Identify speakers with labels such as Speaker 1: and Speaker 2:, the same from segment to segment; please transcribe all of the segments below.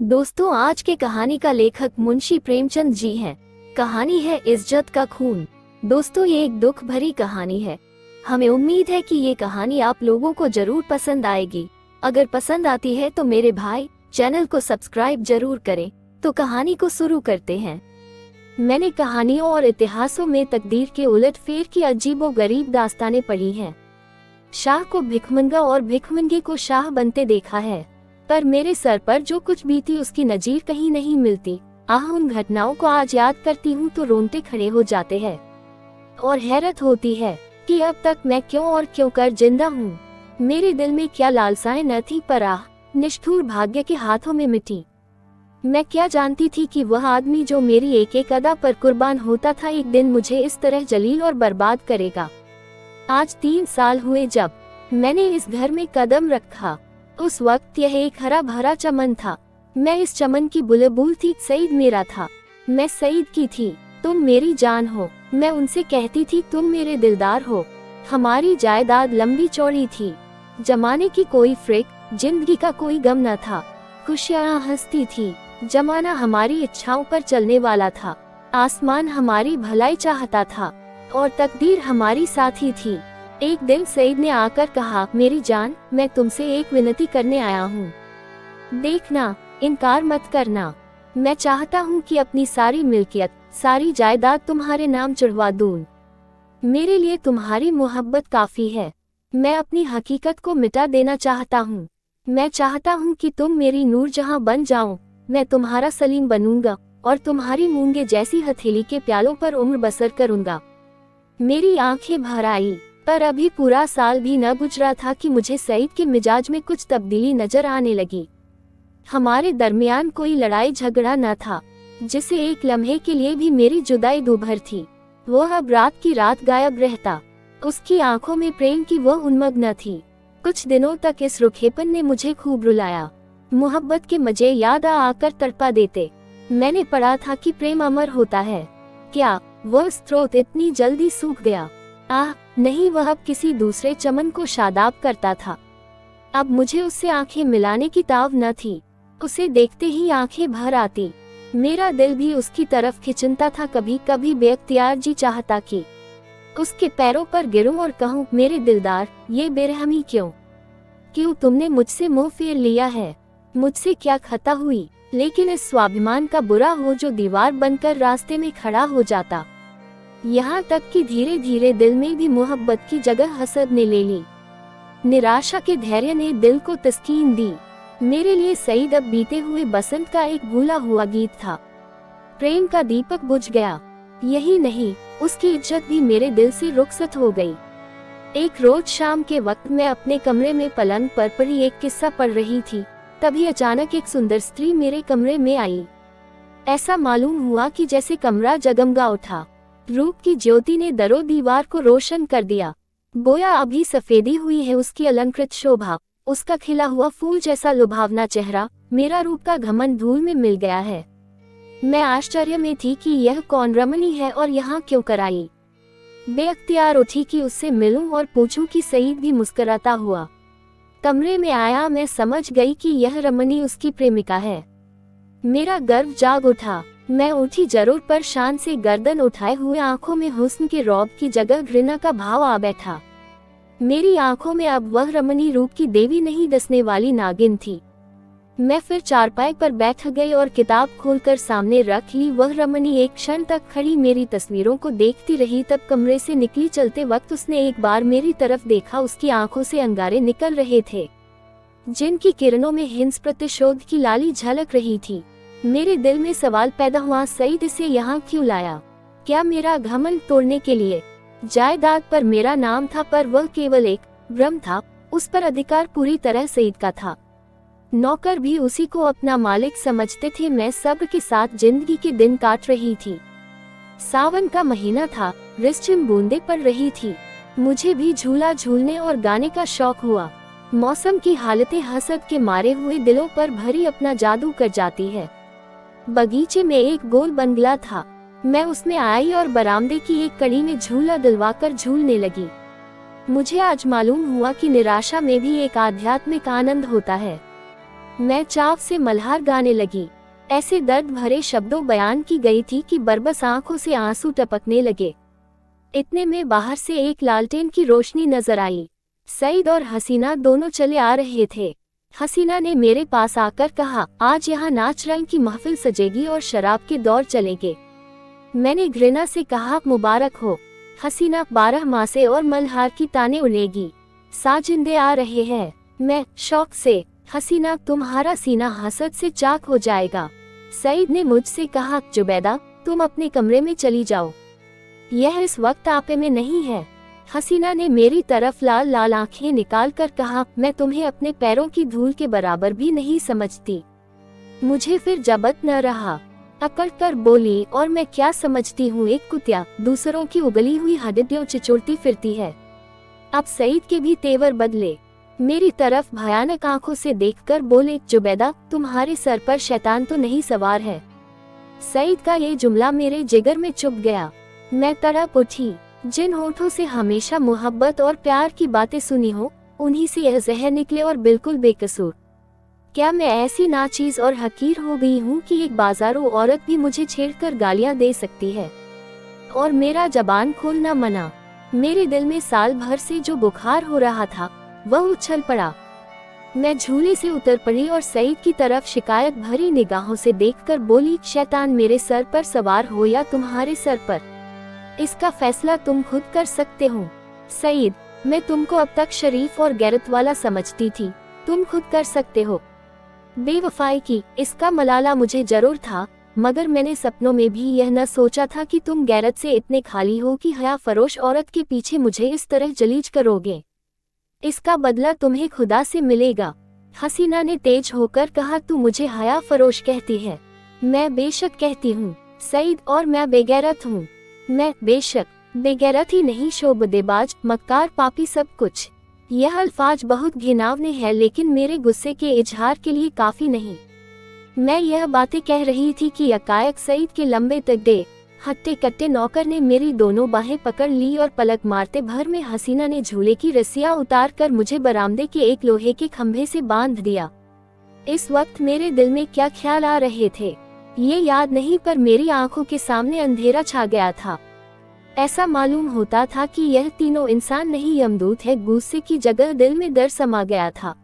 Speaker 1: दोस्तों, आज के कहानी का लेखक मुंशी प्रेमचंद जी हैं। कहानी है इज्जत का खून। दोस्तों, ये एक दुख भरी कहानी है। हमें उम्मीद है कि ये कहानी आप लोगों को जरूर पसंद आएगी। अगर पसंद आती है तो मेरे भाई चैनल को सब्सक्राइब जरूर करें। तो कहानी को शुरू करते हैं। मैंने कहानियों और इतिहासों में तकदीर के उलटफेर की अजीबोगरीब दास्तानें पढ़ी हैं। शाह को भिखमंगा और भिखमंगे को शाह बनते देखा है, पर मेरे सर पर जो कुछ बीती उसकी नजीर कहीं नहीं मिलती। उन घटनाओं को आज याद करती हूँ तो रोंगटे खड़े हो जाते हैं और हैरत होती है कि अब तक मैं क्यों कर जिंदा हूँ। मेरे दिल में क्या लालसाएं न थी, पर निष्ठुर भाग्य के हाथों में मिटी। मैं क्या जानती थी कि वह आदमी जो मेरी एक एक अदा पर कुर्बान होता था, एक दिन मुझे इस तरह जलील और बर्बाद करेगा। आज 3 साल हुए जब मैंने इस घर में कदम रखा। उस वक्त यह एक हरा भरा चमन था। मैं इस चमन की बुलबुल थी। सईद मेरा था, मैं सईद की थी। तुम मेरी जान हो, मैं उनसे कहती थी तुम मेरे दिलदार हो। हमारी जायदाद लंबी चौड़ी थी, जमाने की कोई फ्रिक, जिंदगी का कोई गम न था। खुशियाँ हंसती थी, जमाना हमारी इच्छाओं पर चलने वाला था। आसमान हमारी भलाई चाहता था और तकदीर हमारी साथी थी। एक दिन सईद ने आकर कहा, मेरी जान, मैं तुमसे एक विनती करने आया हूँ। देखना, इनकार मत करना। मैं चाहता हूँ कि अपनी सारी मिल्कियत, सारी जायदाद तुम्हारे नाम चढ़वा दूँ। मेरे लिए तुम्हारी मोहब्बत काफी है। मैं अपनी हकीकत को मिटा देना चाहता हूँ। मैं चाहता हूँ कि तुम मेरी नूरजहां बन जाओ। मैं तुम्हारा सलीम बनूंगा और तुम्हारी मूंगे जैसी हथेली के प्यालों पर उम्र बसर करूंगा। मेरी आंखें भर आई, पर अभी पूरा साल भी न गुजरा था कि मुझे सईद के मिजाज में कुछ तब्दीली नजर आने लगी। हमारे दरमियान कोई लड़ाई झगड़ा न था, जिसे एक लम्हे के लिए भी मेरी जुदाई दूभर थी। वो अब रात की रात गायब रहता। उसकी आंखों में प्रेम की वो उन्मग्न थी। कुछ दिनों तक इस रुखेपन ने मुझे खूब रुलाया। मोहब्बत के मजे याद आकर तड़पा देते। मैंने पढ़ा था कि प्रेम अमर होता है। क्या वह स्रोत इतनी जल्दी सूख गया? नहीं, वह अब किसी दूसरे चमन को शादाब करता था। अब मुझे उससे आंखें मिलाने की ताव न थी। उसे देखते ही आंखें भर आती। मेरा दिल भी उसकी तरफ खिंचता था। कभी कभी बेअख्तियार जी चाहता कि उसके पैरों पर गिरूं और कहूं, मेरे दिलदार, ये बेरहमी क्यों तुमने मुझसे मुंह फेर लिया है? मुझसे क्या खता हुई? लेकिन इस स्वाभिमान का बुरा हो जो दीवार बनकर रास्ते में खड़ा हो जाता। यहाँ तक कि धीरे धीरे दिल में भी मोहब्बत की जगह हसद ने ले ली। निराशा के धैर्य ने दिल को तस्कीन दी। मेरे लिए सईद अब बीते हुए बसंत का एक भूला हुआ गीत था। प्रेम का दीपक बुझ गया। यही नहीं, उसकी इज्जत भी मेरे दिल से रुखसत हो गई। एक रोज शाम के वक्त मैं अपने कमरे में पलंग पर पड़ी एक किस्सा पढ़ रही थी। तभी अचानक एक सुंदर स्त्री मेरे कमरे में आई। ऐसा मालूम हुआ कि जैसे कमरा जगमगा उठा। रूप की ज्योति ने दरो दीवार को रोशन कर दिया। बोया अभी सफेदी हुई है उसकी अलंकृत शोभा, उसका खिला हुआ फूल जैसा लुभावना चेहरा। मेरा रूप का घमंड धूल में मिल गया है। मैं आश्चर्य में थी कि यह कौन रमणी है और यहाँ क्यों कर आई। बेअख्तियार उठी कि उससे मिलूं और पूछूं कि सईद भी मुस्कुराता हुआ कमरे में आया। मैं समझ गई कि यह रमणी उसकी प्रेमिका है। मेरा गर्व जाग उठा। मैं उठी जरूर, पर शान से गर्दन उठाए हुए आंखों में हुस्न के रौब की जगह घृणा का भाव आ बैठा। मेरी आंखों में अब वह रमणी रूप की देवी नहीं, डसने वाली नागिन थी। मैं फिर चारपाई पर बैठ गई और किताब खोलकर सामने रख ली। वह रमणी एक क्षण तक खड़ी मेरी तस्वीरों को देखती रही, तब कमरे से निकली। चलते वक्त उसने एक बार मेरी तरफ देखा। उसकी आंखों से अंगारे निकल रहे थे, जिनकी किरणों में हिंस प्रतिशोध की लाली झलक रही थी। मेरे दिल में सवाल पैदा हुआ, सईद इसे यहाँ क्यों लाया? क्या मेरा घमंड तोड़ने के लिए? जायदाद पर मेरा नाम था, पर वह केवल एक भ्रम था। उस पर अधिकार पूरी तरह सईद का था। नौकर भी उसी को अपना मालिक समझते थे। मैं सब्र के साथ जिंदगी के दिन काट रही थी। सावन का महीना था, रिमझिम बूंदें पड़ रही थी। मुझे भी झूला झूलने और गाने का शौक हुआ। मौसम की हालतें हसद के मारे हुए दिलों पर भरी अपना जादू कर जाती है। बगीचे में एक गोल बंगला था। मैं उसमें आई और बरामदे की एक कड़ी में झूला दिलवाकर झूलने लगी। मुझे आज मालूम हुआ कि निराशा में भी एक आध्यात्मिक आनंद होता है। मैं चाव से मल्हार गाने लगी। ऐसे दर्द भरे शब्दों बयान की गई थी कि बरबस आंखों से आंसू टपकने लगे। इतने में बाहर से एक लालटेन की रोशनी नजर आई। सईद और हसीना दोनों चले आ रहे थे। हसीना ने मेरे पास आकर कहा, आज यहाँ नाच रंग की महफिल सजेगी और शराब के दौर चलेंगे। मैंने घृणा से कहा, मुबारक हो हसीना, 12 मासे और मल्हार की ताने उड़ेगी, साजिंदे आ रहे हैं। मैं शौक से, हसीना तुम्हारा सीना हसद से चाक हो जाएगा। सईद ने मुझसे कहा, जुबैदा तुम अपने कमरे में चली जाओ, यह इस वक्त आपे में नहीं है। हसीना ने मेरी तरफ लाल लाल आंखें निकाल कर कहा, मैं तुम्हें अपने पैरों की धूल के बराबर भी नहीं समझती। मुझे फिर जबत न रहा, अकड़ कर बोली, और मैं क्या समझती हूँ, एक कुतिया दूसरों की उगली हुई हड्डियों चिचोड़ती फिरती है। अब सईद के भी तेवर बदले, मेरी तरफ भयानक आंखों से देखकर बोले, जुबैदा तुम्हारे सर पर शैतान तो नहीं सवार है। सईद का ये जुमला मेरे जिगर में चुभ गया। मैं तड़प उठी। जिन होठों से हमेशा मोहब्बत और प्यार की बातें सुनी हो, उन्हीं से यह जहर निकले, और बिल्कुल बेकसूर। क्या मैं ऐसी नाचीज और हकीर हो गई हूँ कि एक बाजारू औरत भी मुझे छेड़कर गालियाँ दे सकती है? और मेरा जबान खोलना मना। मेरे दिल में साल भर से जो बुखार हो रहा था वह उछल पड़ा। मैं झूले से उतर पड़ी और सईद की तरफ शिकायत भरी निगाहों से देखकर बोली, शैतान मेरे सर पर सवार हो या तुम्हारे सर पर, इसका फैसला तुम खुद कर सकते हो। सईद, मैं तुमको अब तक शरीफ और गैरत वाला समझती थी, तुम खुद कर सकते हो। बेवफाई की, इसका मलाला मुझे जरूर था, मगर मैंने सपनों में भी यह न सोचा था कि तुम गैरत से इतने खाली हो कि हया फरोश औरत के पीछे मुझे इस तरह जलीज करोगे। इसका बदला तुम्हें खुदा से मिलेगा। हसीना ने तेज होकर कहा, तू मुझे हया फरोश कहती है? मैं बेशक कहती हूँ सईद, और मैं बेगैरत हूँ। मैं बेशक बेगैरत ही नहीं, शोबदेबाज, मक्कार, पापी, सब कुछ। यह अल्फाज बहुत घिनौने है, लेकिन मेरे गुस्से के इजहार के लिए काफी नहीं। मैं यह बातें कह रही थी कि यकायक सईद के लंबे तगड़े हट्टे कट्टे नौकर ने मेरी दोनों बाहें पकड़ ली और पलक मारते भर में हसीना ने झूले की रस्सियां उतार कर मुझे बरामदे के एक लोहे के खंभे से बांध दिया। इस वक्त मेरे दिल में क्या ख्याल आ रहे थे ये याद नहीं, पर मेरी आंखों के सामने अंधेरा छा गया था। ऐसा मालूम होता था कि यह तीनों इंसान नहीं, यमदूत है। गुस्से की जगह दिल में डर समा गया था।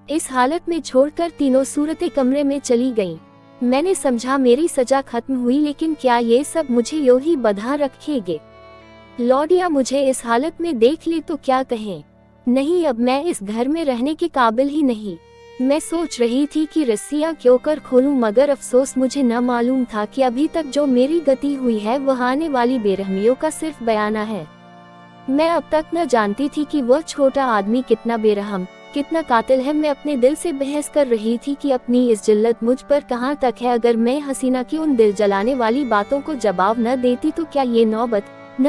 Speaker 1: इस हालत में छोड़कर तीनों सूरतें कमरे में चली गईं। मैंने समझा मेरी सजा खत्म हुई, लेकिन क्या ये सब मुझे यूं ही बंधा रखेंगे? लौडिया मुझे इस हालत में देख ले तो क्या कहें? नहीं, अब मैं इस घर में रहने के काबिल ही नहीं। मैं सोच रही थी कि रस्सियां क्यों कर खोलूं, मगर अफसोस मुझे न मालूम था कि अभी तक जो मेरी गति हुई है वह आने वाली बेरहमियों का सिर्फ बयाना है। मैं अब तक न जानती थी कि वह छोटा आदमी कितना बेरहम, कितना कातिल है। मैं अपने दिल से बहस कर रही थी कि अपनी इस जिल्लत मुझ पर कहाँ तक है। अगर मैं हसीना की उन दिल जलाने वाली बातों को जवाब न देती तो क्या ये नौबत न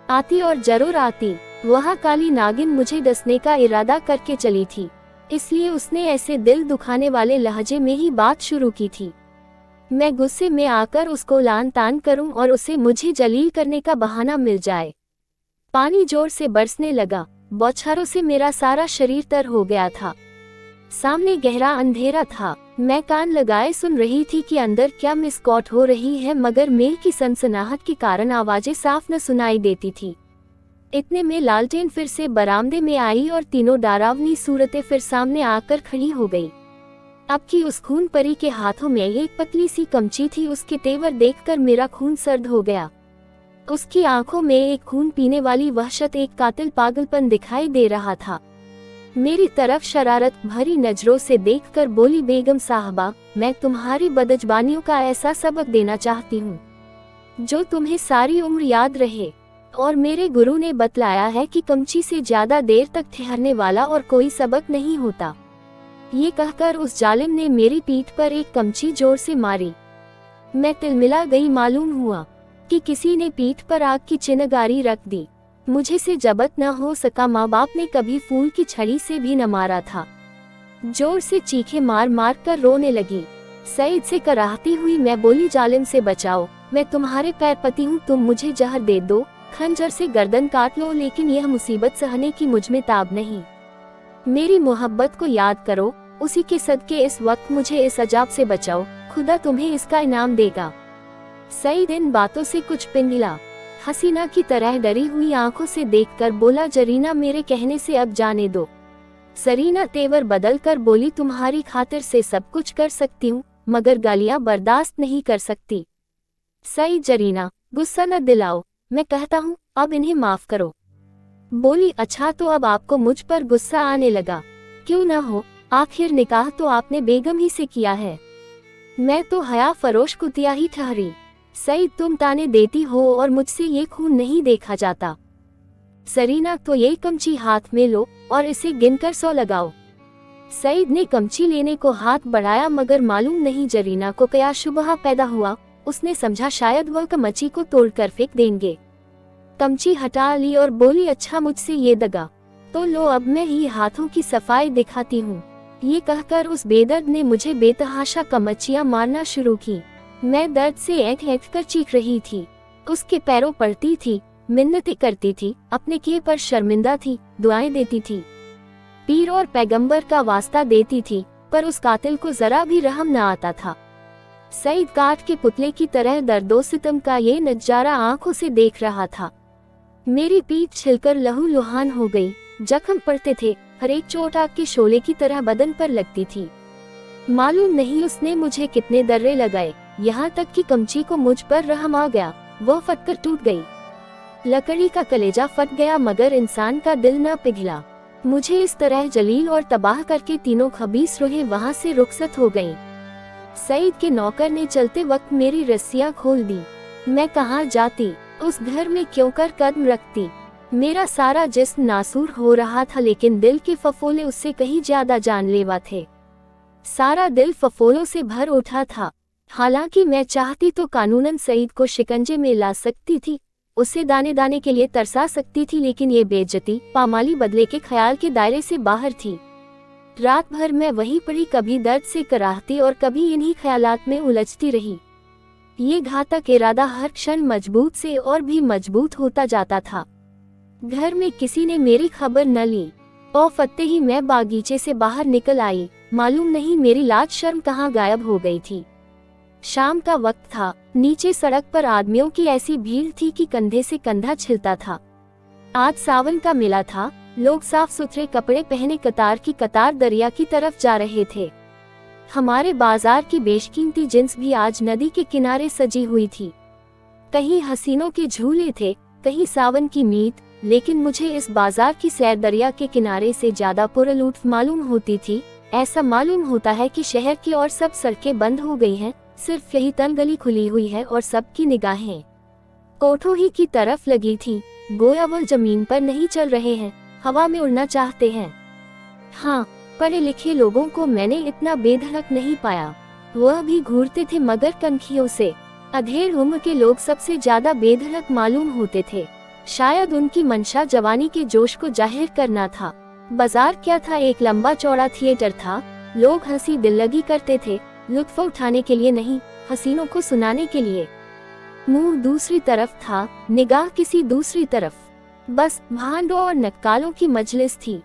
Speaker 1: आती और जरूर आती। वह काली नागिन मुझे डसने का इरादा करके चली थी, इसलिए उसने ऐसे दिल दुखाने वाले लहजे में ही बात शुरू की थी। मैं गुस्से में आकर उसको लान तान करूं और उसे मुझे जलील करने का बहाना मिल जाए। पानी जोर से बरसने लगा। बौछारों से मेरा सारा शरीर तर हो गया था। सामने गहरा अंधेरा था। मैं कान लगाए सुन रही थी कि अंदर क्या मिसकॉट हो रही है, मगर मेल की सनसनाहट के कारण आवाजें साफ न सुनाई देती थी। इतने में लालटेन फिर से बरामदे में आई और तीनों डरावनी सूरतें फिर सामने आकर खड़ी हो गई। अब की उस खून परी के हाथों में एक पतली सी कमची थी। उसके तेवर देखकर मेरा खून सर्द हो गया। उसकी आंखों में एक खून पीने वाली वहशत, एक कातिल पागलपन दिखाई दे रहा था। मेरी तरफ शरारत भरी नजरों से देखकर बोली, बेगम साहबा, मैं तुम्हारी बदजबानियों का ऐसा सबक देना चाहती हूँ जो तुम्हें सारी उम्र याद रहे। और मेरे गुरु ने बतलाया है कि कमची से ज्यादा देर तक ठहरने वाला और कोई सबक नहीं होता। ये कहकर उस जालिम ने मेरी पीठ पर एक कमची जोर से मारी। मैं तिलमिला गई। मालूम हुआ कि किसी ने पीठ पर आग की चिनगारी रख दी। मुझे से जबत न हो सका। माँ बाप ने कभी फूल की छड़ी से भी न मारा था। जोर से चीखे मार मार कर रोने लगी। सईद से कराहती हुई मैं बोली, जालिम से बचाओ, मैं तुम्हारे पैर पति हूँ, तुम मुझे जहर दे दो, खंजर से गर्दन काट लो, लेकिन यह मुसीबत सहने की मुझ में ताब नहीं। मेरी मोहब्बत को याद करो, उसी के सदके इस वक्त मुझे इस अजाब से बचाओ, खुदा तुम्हें इसका इनाम देगा। सईद इन बातों से कुछ पिघला, हसीना की तरह डरी हुई आंखों से देखकर बोला, जरीना मेरे कहने से अब जाने दो। सरीना तेवर बदल कर बोली, तुम्हारी खातिर से सब कुछ कर सकती हूँ, मगर गालियां बर्दाश्त नहीं कर सकती। सईद, जरीना गुस्सा न दिलाओ, मैं कहता हूँ अब इन्हें माफ करो। बोली, अच्छा तो अब आपको मुझ पर गुस्सा आने लगा। क्यों न हो, आखिर निकाह तो आपने बेगम ही से किया है। मैं तो हया फरोश कुतिया ही ठहरी। सईद, तुम ताने देती हो और मुझसे ये खून नहीं देखा जाता। सरीना, तो ये कमची हाथ में लो और इसे गिनकर 100 लगाओ। सईद ने कमची लेने को हाथ बढ़ाया, मगर मालूम नहीं जरीना को क्या शुबहा पैदा हुआ। उसने समझा शायद वह कमची को तोड़कर फेंक देंगे। कमची हटा ली और बोली, अच्छा मुझसे ये दगा तो लो, अब मैं ही हाथों की सफाई दिखाती हूँ। ये कहकर उस बेदर्द ने मुझे बेतहाशा कमचियां मारना शुरू की। मैं दर्द से ऐंठ ऐंठ कर चीख रही थी। उसके पैरों पड़ती थी, मिन्नतें करती थी, अपने किए पर शर्मिंदा थी, दुआएं देती थी, पीर और पैगंबर का वास्ता देती थी, पर उस कातिल को जरा भी रहम न आता था। सईद काठ के पुतले की तरह दर्दो सितम का ये नजारा आंखों से देख रहा था। मेरी पीठ छिलकर लहू लुहान हो गई, जख्म पड़ते थे, हर एक चोट आग के शोले की तरह बदन पर लगती थी। मालूम नहीं उसने मुझे कितने दर्रे लगाए, यहाँ तक कि कमची को मुझ पर रहम आ गया, वह फटकर टूट गई। लकड़ी का कलेजा फट गया, मगर इंसान का दिल न पिघला। मुझे इस तरह जलील और तबाह करके तीनों खबीस रूहें वहाँ से रुखसत हो गईं। सईद के नौकर ने चलते वक्त मेरी रस्सियां खोल दी। मैं कहाँ जाती, उस घर में क्यों कर कदम रखती। मेरा सारा जिस्म नासूर हो रहा था, लेकिन दिल के फफोले उससे कहीं ज्यादा जानलेवा थे। सारा दिल फफोलों से भर उठा था। हालांकि मैं चाहती तो कानूनन सईद को शिकंजे में ला सकती थी, उसे दाने दाने के लिए तरसा सकती थी, लेकिन ये बेइज्जती, पामाली बदले के ख्याल के दायरे से बाहर थी। रात भर मैं वहीं पड़ी, कभी दर्द से कराहती और कभी इन्हीं ख्यालात में उलझती रही। ये घातक इरादा हर क्षण मजबूत से और भी मजबूत होता जाता था। घर में किसी ने मेरी खबर न ली। और फत्ते ही मैं बागीचे से बाहर निकल आई। मालूम नहीं मेरी लाज शर्म कहाँ गायब हो गई थी। शाम का वक्त था, नीचे सड़क पर आदमियों की ऐसी भीड़ थी कि कंधे से कंधा छिलता था। आज सावन का मेला था, लोग साफ सुथरे कपड़े पहने कतार की कतार दरिया की तरफ जा रहे थे। हमारे बाजार की बेशकीमती जिन्स भी आज नदी के किनारे सजी हुई थी। कहीं हसीनों के झूले थे, कहीं सावन की मीत, लेकिन मुझे इस बाजार की सैर दरिया के किनारे से ज्यादा पुरलुत्फ मालूम होती थी। ऐसा मालूम होता है कि शहर की और सब सड़कें बंद हो गई हैं, सिर्फ यही तनगली खुली हुई है और सबकी निगाहें कोठों ही की तरफ लगी थी। गोया वो जमीन पर नहीं चल रहे हैं, हवा में उड़ना चाहते हैं। हाँ, पढ़े लिखे लोगों को मैंने इतना बेधड़क नहीं पाया। वह भी घूरते थे, मगर कनखियों से। अधेड़ उम्र के लोग सबसे ज्यादा बेधड़क मालूम होते थे। शायद उनकी मंशा जवानी के जोश को जाहिर करना था। बाजार क्या था, एक लंबा चौड़ा थिएटर था। लोग हंसी दिल्लगी करते थे, लुत्फ उठाने के लिए नहीं, हसीनों को सुनाने के लिए। मुंह दूसरी तरफ था, निगाह किसी दूसरी तरफ। बस भांडों और नक्कालों की मजलिस थी।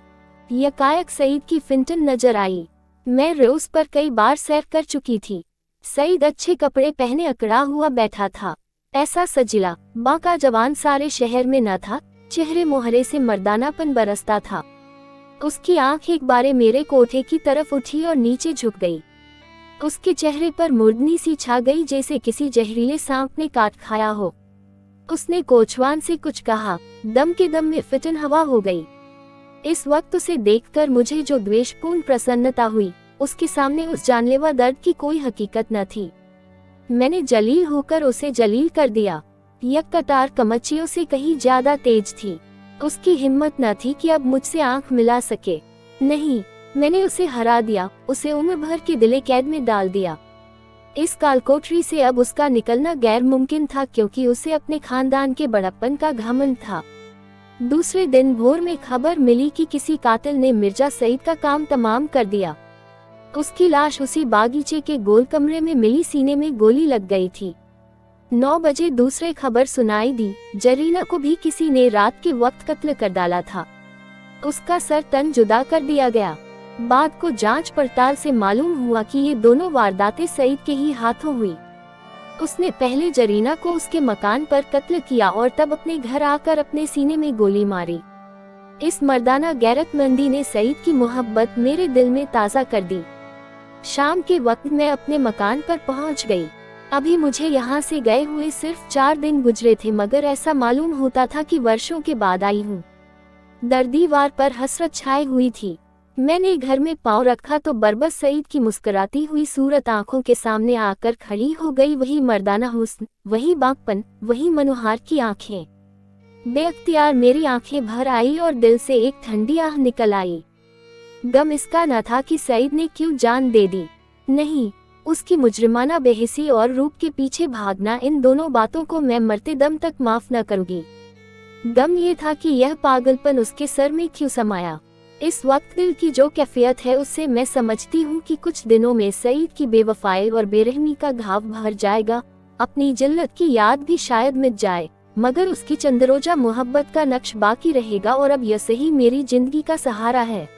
Speaker 1: यकायक सईद की फिंटन नजर आई। मैं रोज पर कई बार सैर कर चुकी थी। सईद अच्छे कपड़े पहने अकड़ा हुआ बैठा था। ऐसा सजिला बाका जवान सारे शहर में न था। चेहरे मोहरे से मर्दानापन बरसता था। उसकी आंख एक बारे मेरे कोठे की तरफ उठी और नीचे झुक गई। उसके चेहरे पर मुर्दनी सी छा गई, जैसे किसी जहरीले सांप ने काट खाया हो। उसने कोचवान से कुछ कहा, दम के दम में फिटन हवा हो गई। इस वक्त उसे देखकर मुझे जो द्वेषपूर्ण प्रसन्नता हुई, उसके सामने उस जानलेवा दर्द की कोई हकीकत न थी। मैंने जलील होकर उसे जलील कर दिया। यह कतार कमचियों से कहीं ज्यादा तेज थी। उसकी हिम्मत न थी कि अब मुझसे आंख मिला सके। नहीं, मैंने उसे हरा दिया, उसे उम्र भर के दिले कैद में डाल दिया। इस कालकोठरी से अब उसका निकलना गैर मुमकिन था, क्योंकि उसे अपने खानदान के बड़प्पन का घमंड था। दूसरे दिन भोर में खबर मिली कि किसी कातिल ने मिर्जा सईद का काम तमाम कर दिया। उसकी लाश उसी बागीचे के गोल कमरे में मिली, सीने में गोली लग गई थी। 9 बजे दूसरे खबर सुनाई दी, जरीना को भी किसी ने रात के वक्त कत्ल कर डाला था। उसका सर तन जुदा कर दिया गया। बाद को जांच पड़ताल से मालूम हुआ कि ये दोनों वारदातें सईद के ही हाथों हुई। उसने पहले जरीना को उसके मकान पर कत्ल किया और तब अपने घर आकर अपने सीने में गोली मारी। इस मर्दाना गैरतमंदी ने सईद की मोहब्बत मेरे दिल में ताज़ा कर दी। शाम के वक्त मैं अपने मकान पर पहुंच गई। अभी मुझे यहाँ से गए हुए सिर्फ 4 दिन गुजरे थे, मगर ऐसा मालूम होता था कि वर्षों के बाद आई हूँ। दीवार पर हसरत छाई हुई थी। मैंने घर में पाँव रखा तो बरबस सईद की मुस्कुराती हुई सूरत आंखों के सामने आकर खड़ी हो गई। वही मर्दाना हुस्न, वही बागपन, वही मनोहार की आंखें। बेअख्तियार मेरी आंखें भर आई और दिल से एक ठंडी आह निकल आई। गम इसका न था कि सईद ने क्यों जान दे दी, नहीं, उसकी मुजरिमाना बेहिसी और रूप के पीछे भागना, इन दोनों बातों को मैं मरते दम तक माफ न करूंगी। गम ये था कि यह पागलपन उसके सर में क्यों समाया। इस वक्त दिल की जो कैफियत है उससे मैं समझती हूँ कि कुछ दिनों में सईद की बेवफाई और बेरहमी का घाव भर जाएगा। अपनी जिल्लत की याद भी शायद मिट जाए, मगर उसकी चंदरोजा मोहब्बत का नक्श बाकी रहेगा और अब यह सही मेरी जिंदगी का सहारा है।